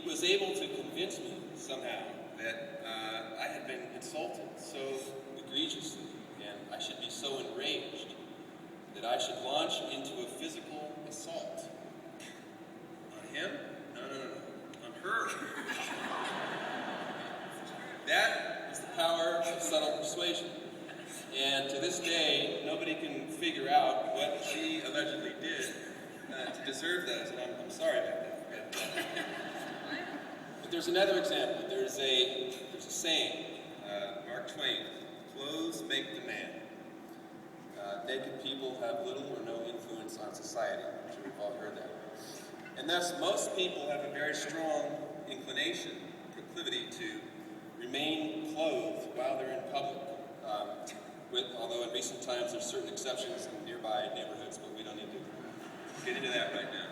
he was able to convince me somehow that I had been insulted so egregiously, and I should be so enraged that I should launch into a physical assault. On him? No. On her. That is the power of subtle persuasion. And to this day, nobody can figure out what she allegedly did to deserve that. And I'm sorry about that. But there's another example. There's a saying, Mark Twain, clothes make the man. Naked people have little or no influence on society. I'm sure we've all heard that. And thus, most people have a very strong inclination, proclivity to remain clothed while they're in public. Although in recent times there's certain exceptions in nearby neighborhoods, but we don't need to get into that right now.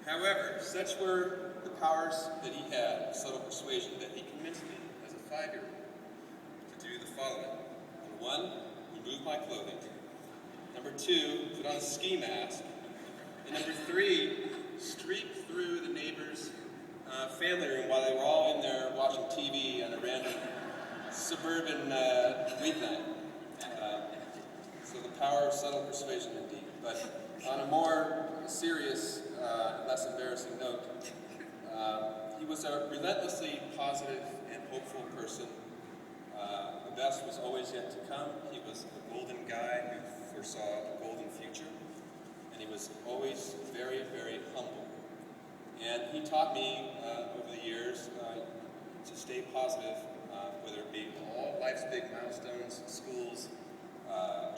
However, such were the powers that he had, subtle persuasion, that he convinced me as a 5-year-old to do the following. Number 1, remove my clothing. Number 2, put on a ski mask. And number 3, streak through the neighbor's family room while they were all in there watching TV on a random suburban weeknight. So the power of subtle persuasion indeed. But on a more serious, less embarrassing note, he was a relentlessly positive and hopeful person. The best was always yet to come. He was a golden guy who foresaw a golden future. And he was always very, very humble. And he taught me over the years to stay positive, whether it be all life's big milestones, schools,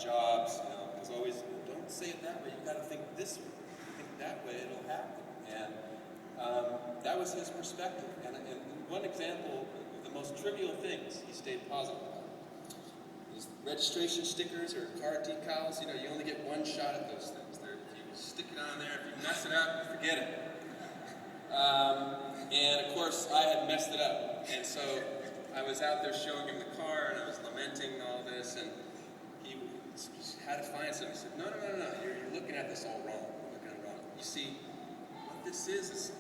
jobs. It was always, don't say it that way, you've got to think this way. If you think that way, it'll happen. And that was his perspective. And one example of the most trivial things he stayed positive about. These registration stickers or car decals, you only get one shot at those things. If you stick it on there, if you mess it up, forget it. And of course, I had messed it up. And so I was out there showing him the car, and I was lamenting all this, and he had to find something. He said, no, you're looking at this all wrong. You're looking at it wrong. You see, what this is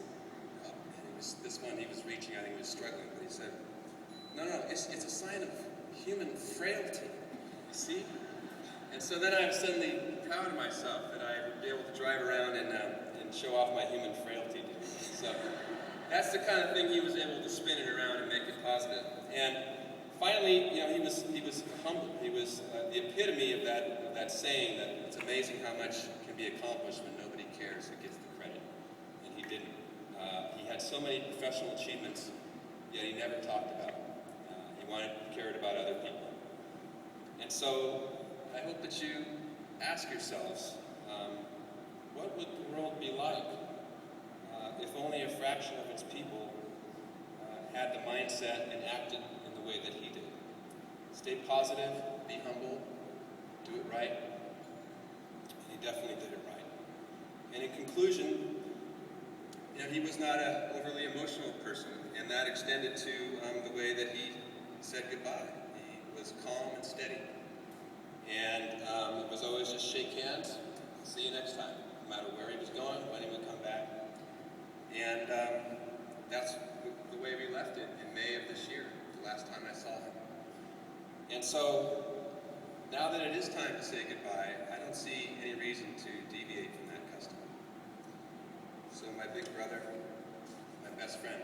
this one he was reaching, I think he was struggling, but he said, no, it's a sign of human frailty, you see? And so then I was suddenly proud of myself that I would be able to drive around and show off my human frailty. So that's the kind of thing he was able to spin it around and make it positive. And finally, he was humble. He was the epitome of that saying that it's amazing how much can be accomplished when nobody cares who gets the credit. And he didn't. He had so many professional achievements, yet he never talked about them. He cared about other people. And so I hope that you ask yourselves, what would the world be like if only a fraction of its people had the mindset and acted in the way that he did? Stay positive, be humble, do it right. And he definitely did it right. And in conclusion, he was not an overly emotional person, and that extended to the way that he said goodbye. He was calm and steady. And it was always just shake hands, see you next time, no matter where he was going, when he would come back. And that's the way we left it in May of this year, the last time I saw him. And so, now that it is time to say goodbye, I don't see any reason to deviate from that custom. So my big brother, my best friend,